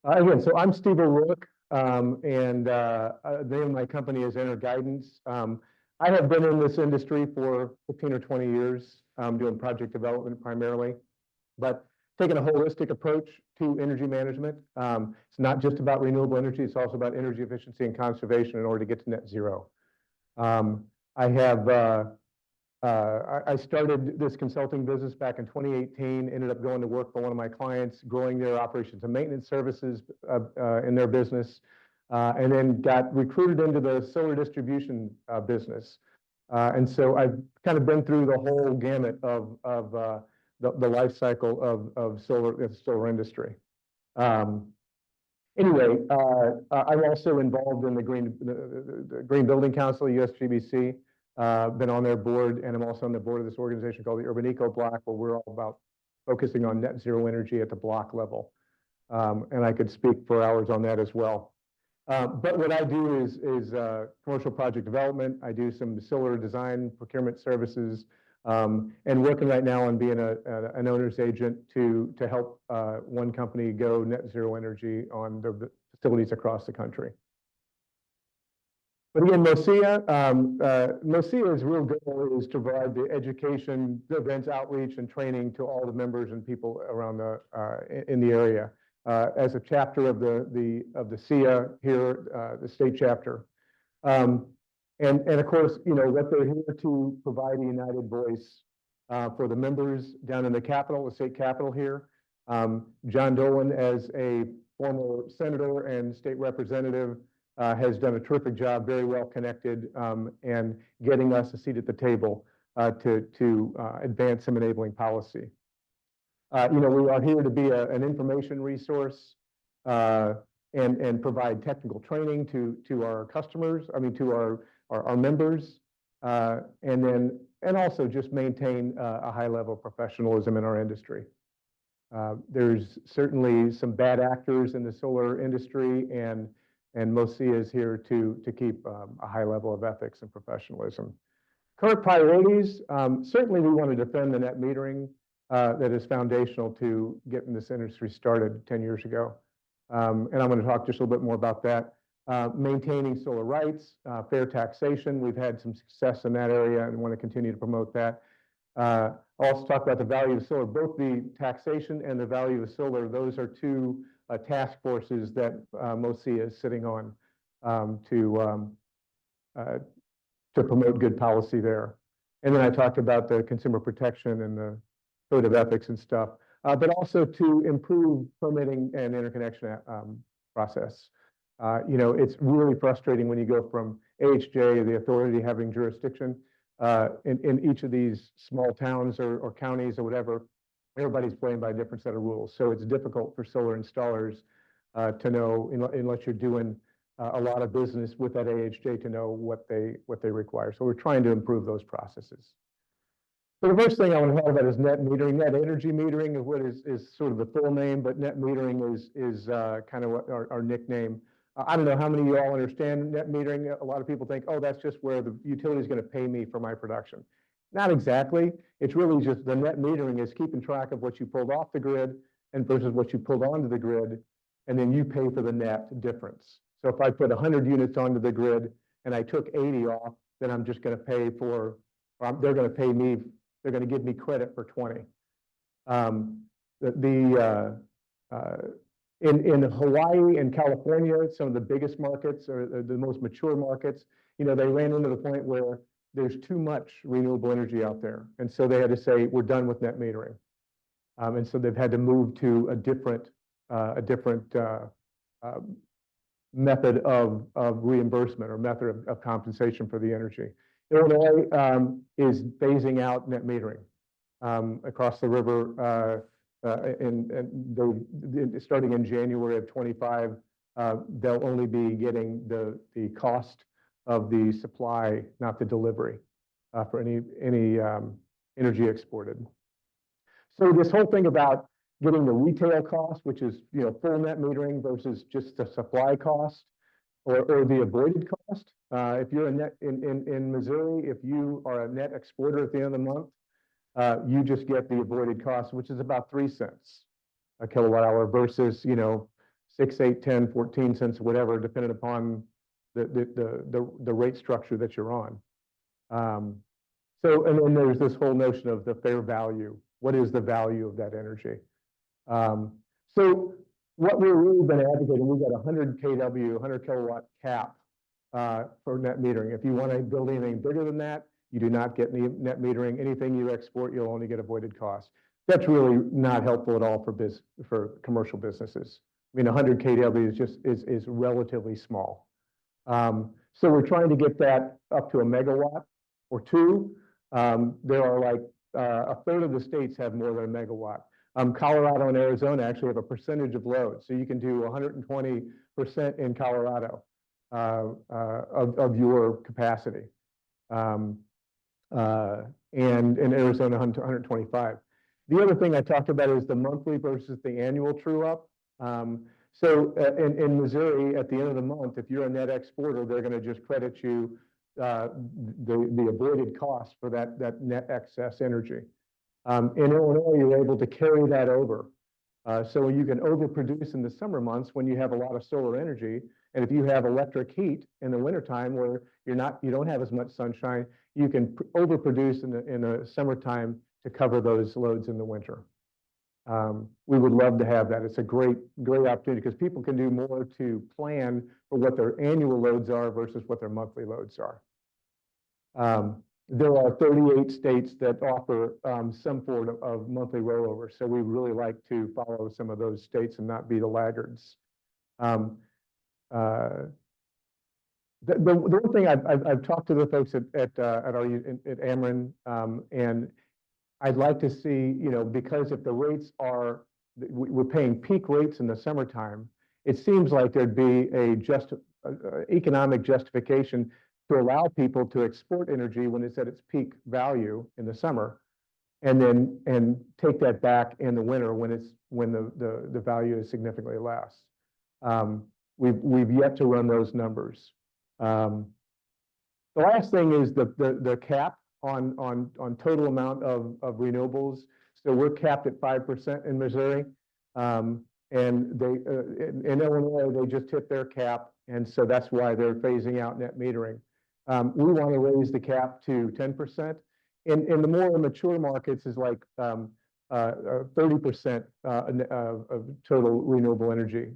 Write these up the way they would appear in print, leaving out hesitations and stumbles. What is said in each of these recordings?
Again, so I'm Steve O'Rourke, and the name of my company is EnerGuidance. I have been in this industry for 15 or 20 years, doing project development primarily, but taking a holistic approach to energy management. It's not just about renewable energy, it's also about energy efficiency and conservation in order to get to net zero. I started this consulting business back in 2018, ended up going to work for one of my clients, growing their operations and maintenance services in their business, and then got recruited into the solar distribution business. And so I've kind of been through the whole gamut of the life cycle of solar industry. Anyway, I'm also involved in the Green Building Council, USGBC. Been on their board, and I'm also on the board of this organization called the Urban Eco Block, where we're all about focusing on net zero energy at the block level. And I could speak for hours on that as well. But what I do is commercial project development. I do some solar design procurement services, and working right now on being an owner's agent to help one company go net zero energy on the facilities across the country. But again, MOSIA's real goal is to provide the education, the events, outreach, and training to all the members and people around in the area. As a chapter of the SIA here, the state chapter, and of course, what they're here to provide a united voice for the members down in the capital, the state capital here. John Dolan, as a former senator and state representative, has done a terrific job, very well connected, and getting us a seat at the table to advance some enabling policy. We are here to be an information resource and provide technical training to our customers, to our members, and also just maintain a high level of professionalism in our industry. There's certainly some bad actors in the solar industry, and MOSIA is here to keep a high level of ethics and professionalism. Current priorities, certainly we want to defend the net metering that is foundational to getting this industry started 10 years ago. And I'm going to talk just a little bit more about that. Maintaining solar rights, fair taxation. We've had some success in that area and want to continue to promote that. I'll also talk about the value of solar, both the taxation and the value of solar. Those are two task forces that MOSIA is sitting on to promote good policy there. And then I talked about the consumer protection and the code of ethics and stuff, but also to improve permitting and interconnection process. It's really frustrating when you go from AHJ, the authority having jurisdiction in each of these small towns or counties or whatever. Everybody's playing by a different set of rules. So it's difficult for solar installers to know, unless you're doing a lot of business with that AHJ, to know what they require. So we're trying to improve those processes. So the first thing I want to talk about is net metering. Net energy metering is what is sort of the full name, but net metering is kind of what our nickname. I don't know how many of you all understand net metering. A lot of people think, oh, that's just where the utility is going to pay me for my production. Not exactly. It's really just the net metering is keeping track of what you pulled off the grid and versus what you pulled onto the grid, and then you pay for the net difference. So if I put 100 units onto the grid and I took 80 off, then I'm just going to pay for, they're going to pay me, they're going to give me credit for 20. In Hawaii and California, some of the biggest markets or the most mature markets, they ran into the point where there's too much renewable energy out there. And so they had to say, we're done with net metering. And so they've had to move to a different method of reimbursement or method of compensation for the energy. Illinois is phasing out net metering across the river. Starting in January of 25, they'll only be getting the cost of the supply, not the delivery, for any energy exported. So this whole thing about getting the retail cost, which is full net metering versus just the supply cost, or the avoided cost. If you're in Missouri, if you are a net exporter at the end of the month, you just get the avoided cost, which is about 3 cents a kilowatt hour versus 6, 8, 10, 14 cents, whatever, depending upon the rate structure that you're on. So, and then there's this whole notion of the fair value. What is the value of that energy? So what we've really been advocating, we've got 100 kW, 100 kilowatt cap for net metering. If you want to build anything bigger than that, you do not get any net metering. Anything you export, you'll only get avoided costs. That's really not helpful at all for commercial businesses. I mean, 100 kW is relatively small. So we're trying to get that up to a megawatt or two. There are like a third of the states have more than a megawatt. Colorado and Arizona actually have a percentage of load. So you can do 120% in Colorado of your capacity. And in Arizona, 125. The other thing I talked about is the monthly versus the annual true up. So in Missouri, at the end of the month, if you're a net exporter, they're going to just credit you the avoided cost for that net excess energy. In Illinois, you're able to carry that over. So you can overproduce in the summer months when you have a lot of solar energy. And if you have electric heat in the wintertime where you don't have as much sunshine, you can overproduce in the summertime to cover those loads in the winter. We would love to have that. It's a great opportunity because people can do more to plan for what their annual loads are versus what their monthly loads are. There are 38 states that offer some form of monthly rollover. So we really like to follow some of those states and not be the laggards. The one thing I've talked to the folks at Ameren, and I'd like to see, because if the rates are, we're paying peak rates in the summertime, it seems like there'd be a economic justification to allow people to export energy when it's at its peak value in the summer, and take that back in the winter when the value is significantly less. We've yet to run those numbers. The last thing is the cap on total amount of renewables. So we're capped at 5% in Missouri, and in Illinois they just hit their cap, and so that's why they're phasing out net metering. We want to raise the cap to 10%. In the more mature markets is like 30% of total renewable energy,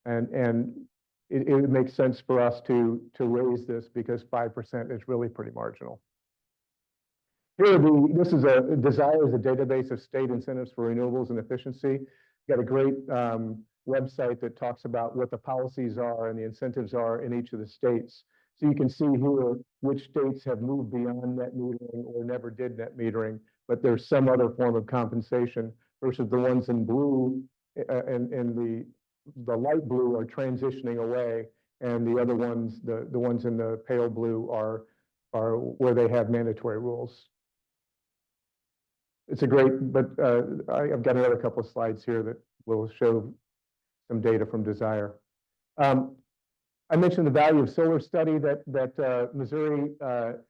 and it makes sense for us to raise this because 5% is really pretty marginal. This is Desire is a database of state incentives for renewables and efficiency. Got a great website that talks about what the policies are and the incentives are in each of the states. So you can see here which states have moved beyond net metering or never did net metering, but there's some other form of compensation versus the ones in blue and the light blue are transitioning away, and the other ones, the ones in the pale blue are where they have mandatory rules. It's a great, but I've got another couple of slides here that will show some data from Desire. I mentioned the value of solar study that Missouri, the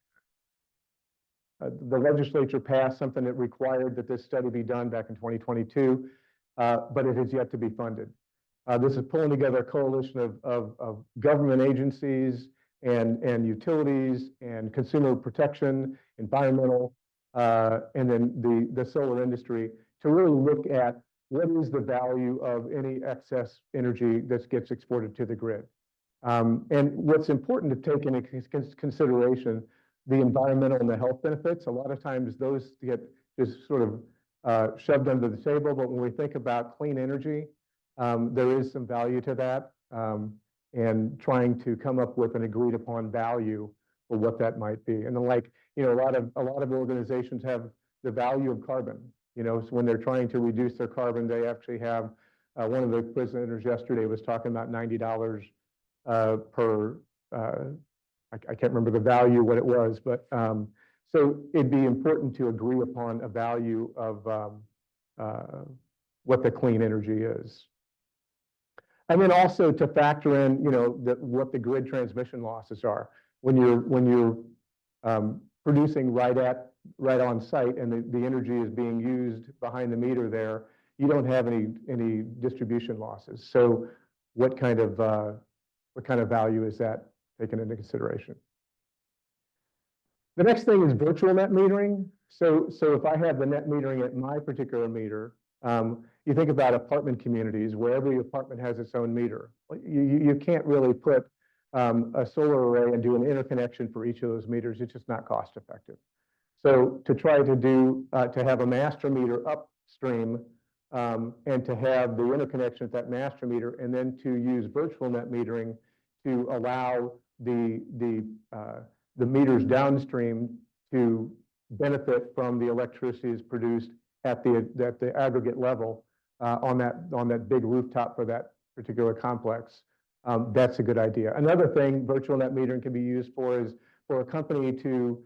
legislature passed something that required that this study be done back in 2022, but it has yet to be funded. This is pulling together a coalition of government agencies and utilities and consumer protection, environmental, and then the solar industry to really look at what is the value of any excess energy that gets exported to the grid. And what's important to take into consideration, the environmental and the health benefits. A lot of times those get just sort of shoved under the table, but when we think about clean energy, there is some value to that, and trying to come up with an agreed upon value for what that might be. And then, like, a lot of organizations have the value of carbon. So when they're trying to reduce their carbon, they actually have one of the presenters yesterday was talking about $90 per. I can't remember the value, what it was, but so it'd be important to agree upon a value of what the clean energy is. And then also to factor in, what the grid transmission losses are when you're producing right on site, and the energy is being used behind the meter there. you don't have any distribution losses. So what kind of value is that taken into consideration? The next thing is virtual net metering. So if I have the net metering at my particular meter, you think about apartment communities where every apartment has its own meter. You can't really put a solar array and do an interconnection for each of those meters. It's just not cost effective. So to try to do to have a master meter upstream and to have the interconnection at that master meter, and then to use virtual net metering to allow the meters downstream to benefit from the electricity is produced at the aggregate level on that big rooftop for that particular complex. That's a good idea. Another thing virtual net metering can be used for is for a company to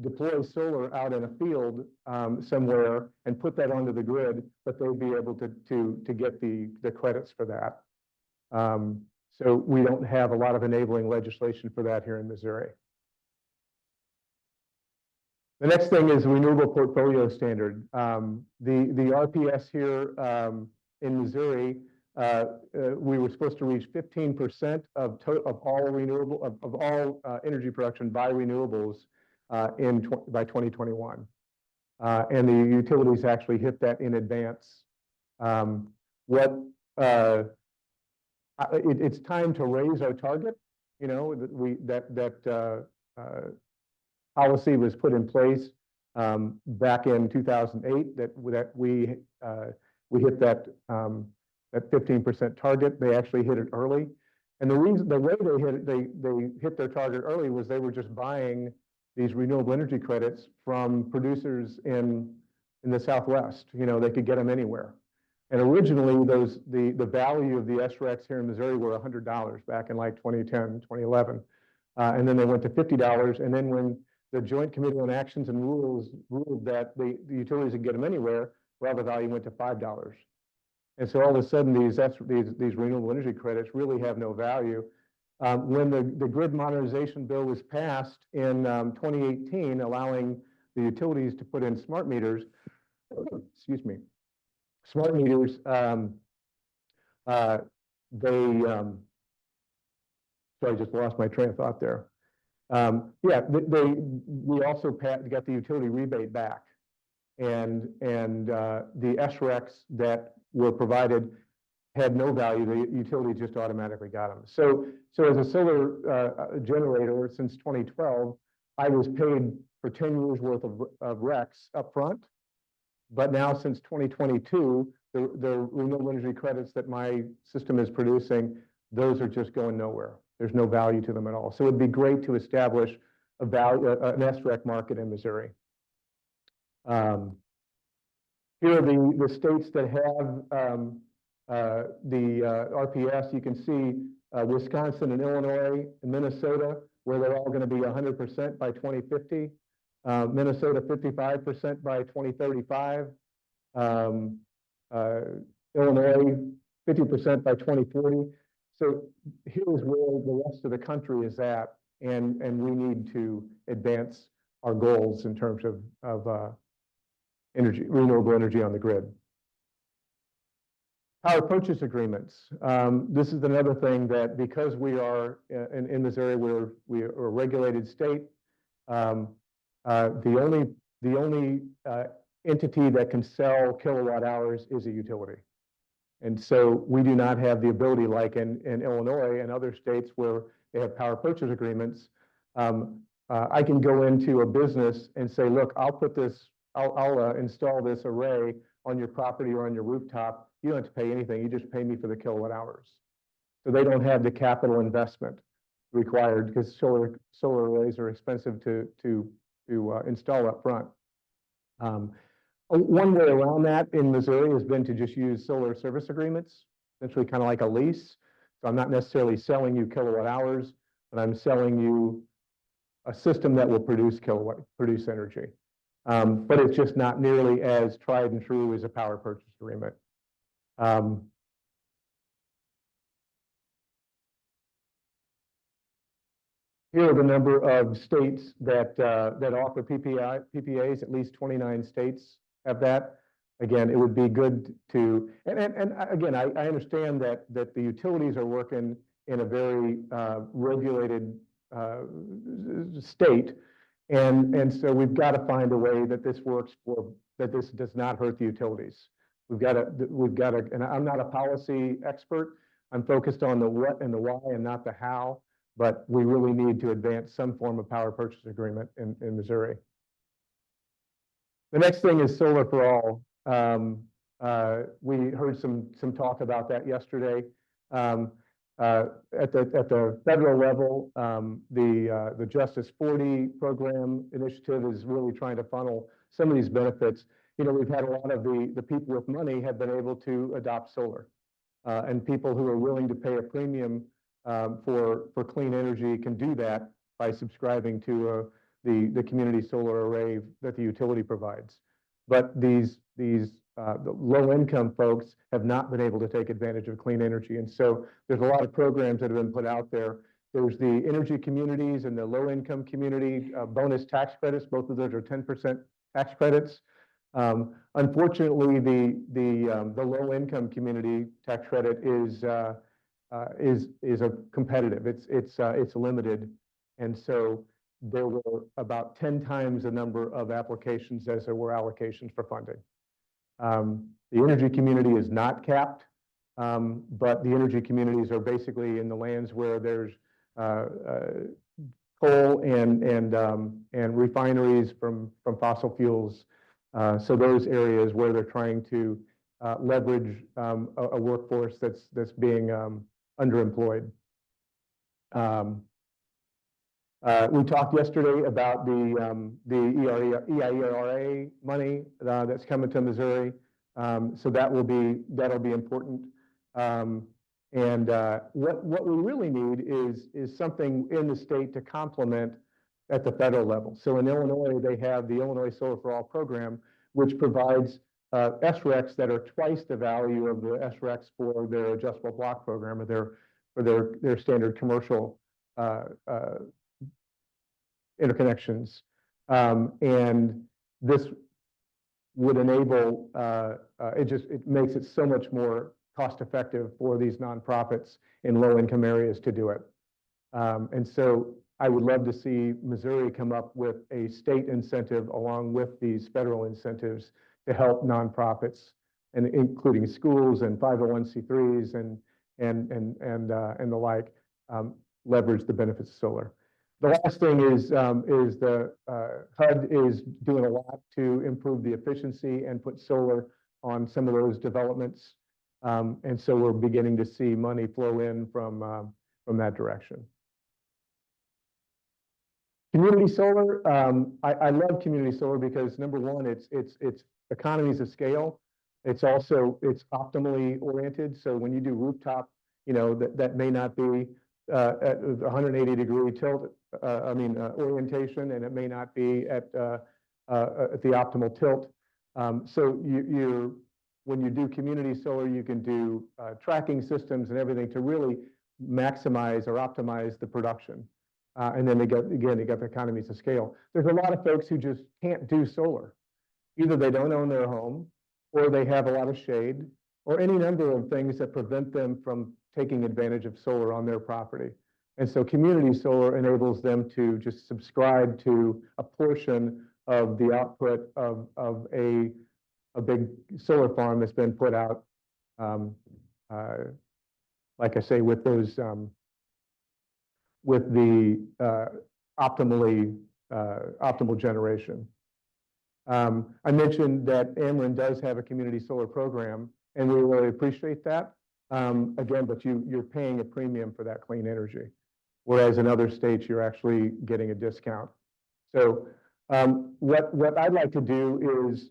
deploy solar out in a field somewhere and put that onto the grid, but they'll be able to get the credits for that. So we don't have a lot of enabling legislation for that here in Missouri. The next thing is Renewable Portfolio Standard. The RPS here in Missouri, we were supposed to reach 15% of all energy production by renewables by 2021, and the utilities actually hit that in advance. It's time to raise our target. You know that policy was put in place back in 2008 that we hit that 15% target. They actually hit it early, and the way they hit their target early was they were just buying these renewable energy credits from producers in the Southwest. You know, they could get them anywhere. And originally, the value of the SRECs here in Missouri were $100 back in like 2010, 2011, and then they went to $50. And then when the Joint Committee on Actions and Rules ruled that the utilities could get them anywhere, well, the value went to $5. And so all of a sudden, these renewable energy credits really have no value. When the grid modernization bill was passed in 2018, allowing the utilities to put in smart meters, excuse me, smart meters, sorry, I just lost my train of thought there. Yeah, we also got the utility rebate back, and the SRECs that were provided had no value. The utility just automatically got them. So as a solar generator since 2012, I was paid for 10 years worth of RECs up front. But now since 2022, the renewable energy credits that my system is producing, those are just going nowhere. There's no value to them at all. So it'd be great to establish an SREC market in Missouri. Here are the states that have the RPS. You can see Wisconsin and Illinois and Minnesota, where they're all going to be 100% by 2050. Minnesota 55% by 2035. Illinois 50% by 2040. So here's where the rest of the country is at, and we need to advance our goals in terms of renewable energy on the grid. Power purchase agreements. This is another thing that, because we are in Missouri, we are a regulated state. The only entity that can sell kilowatt hours is a utility. And so we do not have the ability, like in Illinois and other states where they have power purchase agreements. I can go into a business and say, look, I'll install this array on your property or on your rooftop. You don't have to pay anything. You just pay me for the kilowatt hours. So they don't have the capital investment required, because solar arrays are expensive to install up front. One way around that in Missouri has been to just use solar service agreements, essentially kind of like a lease. So I'm not necessarily selling you kilowatt hours, but I'm selling you a system that will produce energy. But it's just not nearly as tried and true as a power purchase agreement. Here are the number of states that offer PPAs. At least 29 states have that. again, it would be good to, and again, I understand that the utilities are working in a very regulated state, and so we've got to find a way that this works that this does not hurt the utilities. We've got to, and I'm not a policy expert. I'm focused on the what and the why and not the how, but we really need to advance some form of power purchase agreement in Missouri. The next thing is solar for all. We heard some talk about that yesterday. At the federal level, the Justice 40 program initiative is really trying to funnel some of these benefits. You know, we've had a lot of the people with money have been able to adopt solar, and people who are willing to pay a premium for clean energy can do that by subscribing to the community solar array that the utility provides. But the low-income folks have not been able to take advantage of clean energy. And so there's a lot of programs that have been put out there. There's the energy communities and the low-income community bonus tax credits. Both of those are 10% tax credits. Unfortunately, the low-income community tax credit is a competitive. It's limited, and so there were about 10 times the number of applications as there were allocations for funding. The energy community is not capped, but the energy communities are basically in the lands where there's coal and refineries from fossil fuels. So those areas where they're trying to leverage a workforce that's being underemployed. We talked yesterday about the EIRA money that's coming to Missouri, so that'll be important. And what we really need is something in the state to complement at the federal level. So in Illinois, they have the Illinois Solar for All program, which provides SRECs that are twice the value of the SRECs for their adjustable block program or their standard commercial interconnections. And this would enable, it makes it so much more cost effective for these nonprofits in low income areas to do it. And so I would love to see Missouri come up with a state incentive along with these federal incentives to help nonprofits, and including schools and 501c3s and the like, leverage the benefits of solar. The last thing is the HUD is doing a lot to improve the efficiency and put solar on some of those developments, and so we're beginning to see money flow in from that direction. Community solar, I love community solar because number one, it's economies of scale. It's optimally oriented. So when you do rooftop, you know, that may not be at 180-degree tilt, orientation, and it may not be at the optimal tilt. So when you do community solar, you can do tracking systems and everything to really maximize or optimize the production. And then they got the economies of scale. There's a lot of folks who just can't do solar. Either they don't own their home, or they have a lot of shade, or any number of things that prevent them from taking advantage of solar on their property. And so community solar enables them to just subscribe to a portion of the output of a big solar farm that's been put out, like I say, with those with the optimal generation. I mentioned that Ameren does have a community solar program, and we really appreciate that. Again, but you're paying a premium for that clean energy, whereas in other states you're actually getting a discount. So what I'd like to do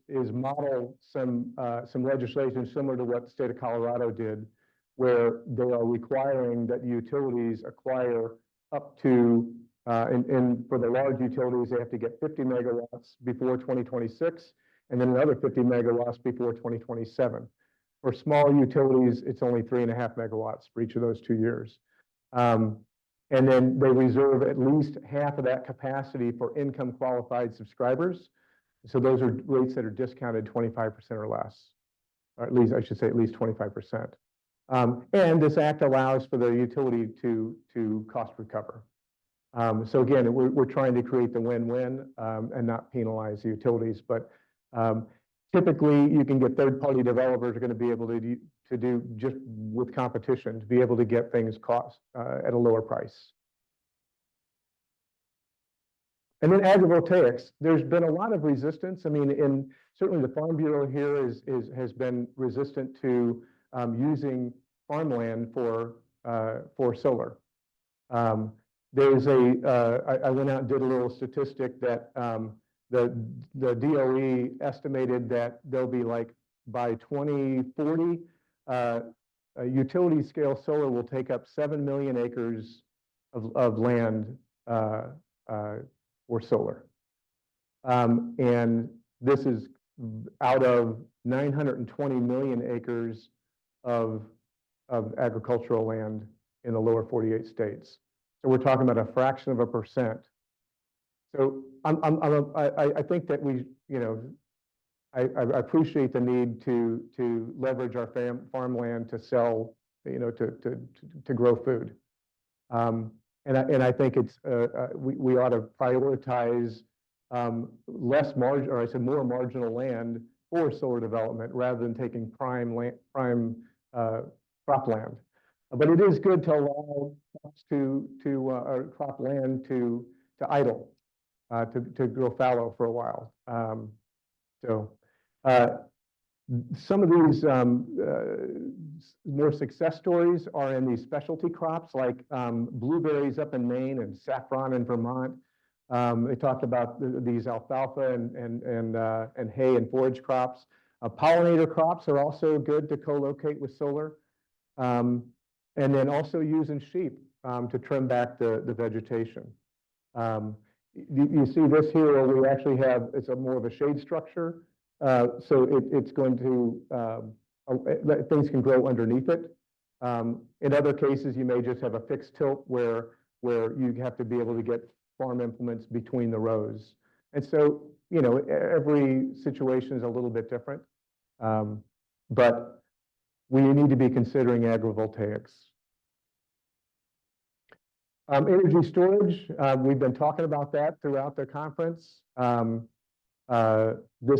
is model some legislation similar to what the state of Colorado did, where they are requiring that utilities acquire up to, and for the large utilities, they have to get 50 megawatts before 2026, and then another 50 megawatts before 2027. For small utilities, it's only 3.5 megawatts for each of those 2 years. And then they reserve at least half of that capacity for income qualified subscribers. So those are rates that are discounted 25% or less, or at least I should say at least 25%. And this act allows for the utility to cost recover. So again, we're trying to create the win-win and not penalize the utilities. But typically, you can get third-party developers are going to be able to do just with competition to be able to get things cost at a lower price. And then agrivoltaics, there's been a lot of resistance. I mean, certainly the Farm Bureau here has been resistant to using farmland for solar. There's I went out and did a little statistic that the DOE estimated that there'll be like by 2040, utility scale solar will take up 7 million acres of land for solar. And this is out of 920 million acres of agricultural land in the lower 48 states. So we're talking about a fraction of a percent. So I think that I appreciate the need to leverage our farmland to sell, to grow food. And I think we ought to prioritize less margin, or I said more marginal land for solar development rather than taking prime cropland. But it is good to allow crops cropland to idle, to grow fallow for a while. Some of these more success stories are in these specialty crops like blueberries up in Maine and saffron in Vermont. They talked about these alfalfa and hay and forage crops. Pollinator crops are also good to co-locate with solar. And then also using sheep to trim back the vegetation. You see this here where we actually have, it's more of a shade structure. So it's going to, things can grow underneath it. In other cases, you may just have a fixed tilt where you have to be able to get farm implements between the rows. And so, every situation is a little bit different. But we need to be considering agrivoltaics. Energy storage, we've been talking about that throughout the conference. This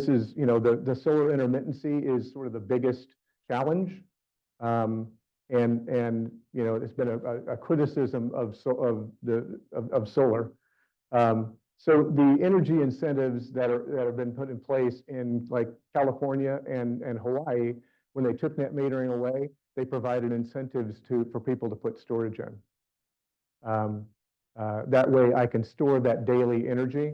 is, the solar intermittency is sort of the biggest challenge. And it's been a criticism of solar. So the energy incentives that have been put in place in like California and Hawaii, when they took net metering away, they provided incentives for people to put storage in. That way I can store that daily energy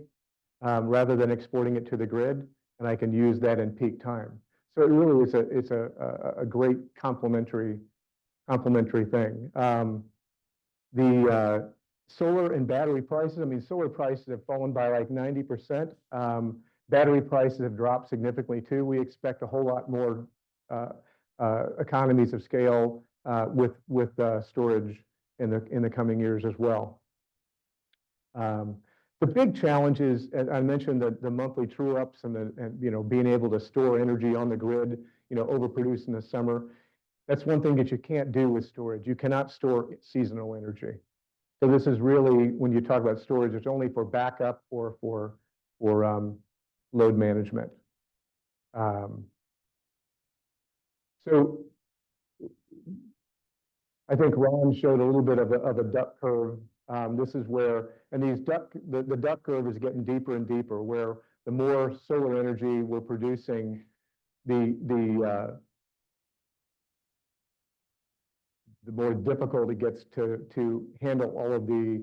rather than exporting it to the grid, and I can use that in peak time. So it really is a great complementary thing. The solar and battery prices, I mean, solar prices have fallen by like 90%. Battery prices have dropped significantly too. We expect a whole lot more economies of scale with storage in the coming years as well. The big challenge is, as I mentioned, the monthly true-ups and being able to store energy on the grid, overproduce in the summer. That's one thing that you can't do with storage. You cannot store seasonal energy. So this is really, when you talk about storage, it's only for backup or for load management. So I think Ron showed a little bit of a duck curve. This is where, and the duck curve is getting deeper and deeper, where the more solar energy we're producing, the more difficult it gets to handle all of the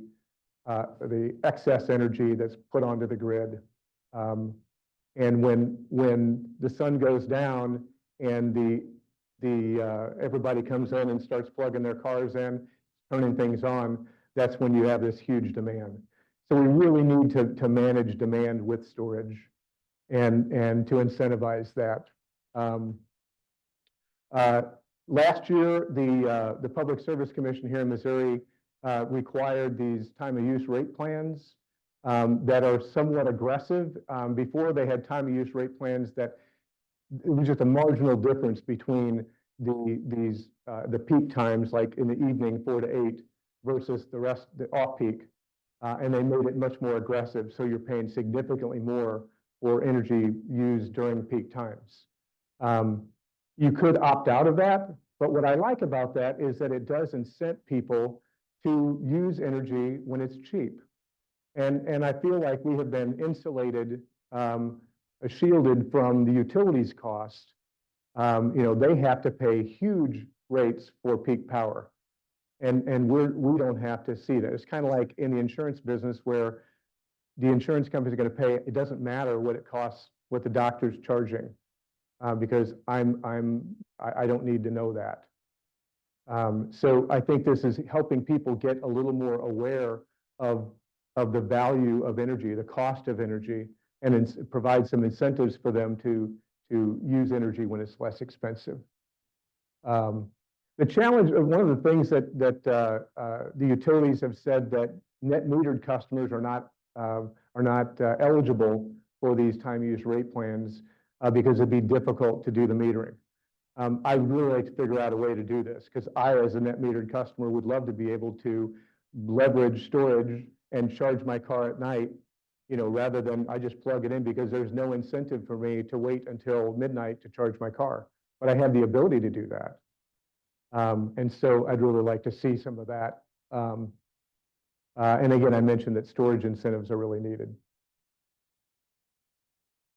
excess energy that's put onto the grid. And when the sun goes down and everybody comes in and starts plugging their cars in, turning things on, that's when you have this huge demand. So we really need to manage demand with storage and to incentivize that. Last year, the Public Service Commission here in Missouri required these time of use rate plans that are somewhat aggressive. Before they had time of use rate plans that it was just a marginal difference between the peak times, like in the evening, 4 to 8, versus the rest, the off-peak. And they made it much more aggressive, so you're paying significantly more for energy used during peak times. You could opt out of that, but what I like about that is that it does incent people to use energy when it's cheap. And I feel like we have been insulated, shielded from the utilities cost. They have to pay huge rates for peak power. And we don't have to see that. It's kind of like in the insurance business where the insurance company is going to pay. It doesn't matter what it costs, what the doctor's charging, because I don't need to know that. So I think this is helping people get a little more aware of the value of energy, the cost of energy, and provide some incentives for them to use energy when it's less expensive. The challenge, one of the things that the utilities have said, that net metered customers are not eligible for these time use rate plans because it'd be difficult to do the metering. I'd really like to figure out a way to do this, because I, as a net metered customer, would love to be able to leverage storage and charge my car at night, rather than I just plug it in, because there's no incentive for me to wait until midnight to charge my car. But I have the ability to do that. And so I'd really like to see some of that. And again, I mentioned that storage incentives are really needed.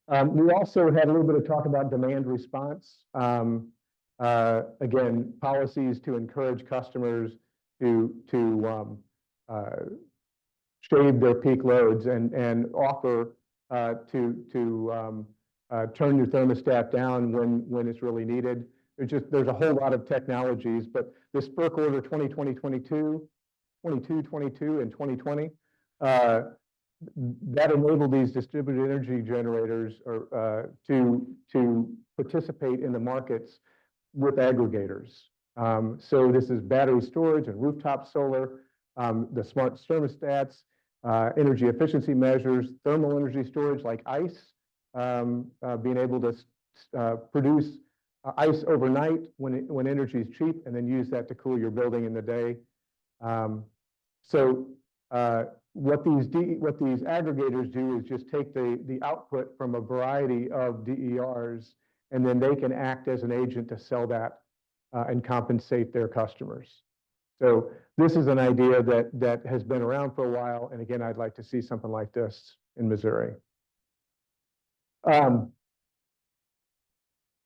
We also had a little bit of talk about demand response. Again, policies to encourage customers to shave their peak loads and offer to turn your thermostat down when it's really needed. There's a whole lot of technologies, but this FERC order 2020-22, 22-22, and 2020, that enabled these distributed energy generators to participate in the markets with aggregators. So this is battery storage and rooftop solar, the smart thermostats, energy efficiency measures, thermal energy storage like ice, being able to produce ice overnight when energy is cheap, and then use that to cool your building in the day. So what these aggregators do is just take the output from a variety of DERs, and then they can act as an agent to sell that and compensate their customers. So this is an idea that has been around for a while, and again, I'd like to see something like this in Missouri.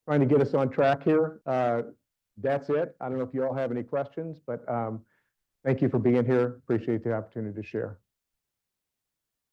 Trying to get us on track here. That's it. I don't know if you all have any questions, but thank you for being here. Appreciate the opportunity to share.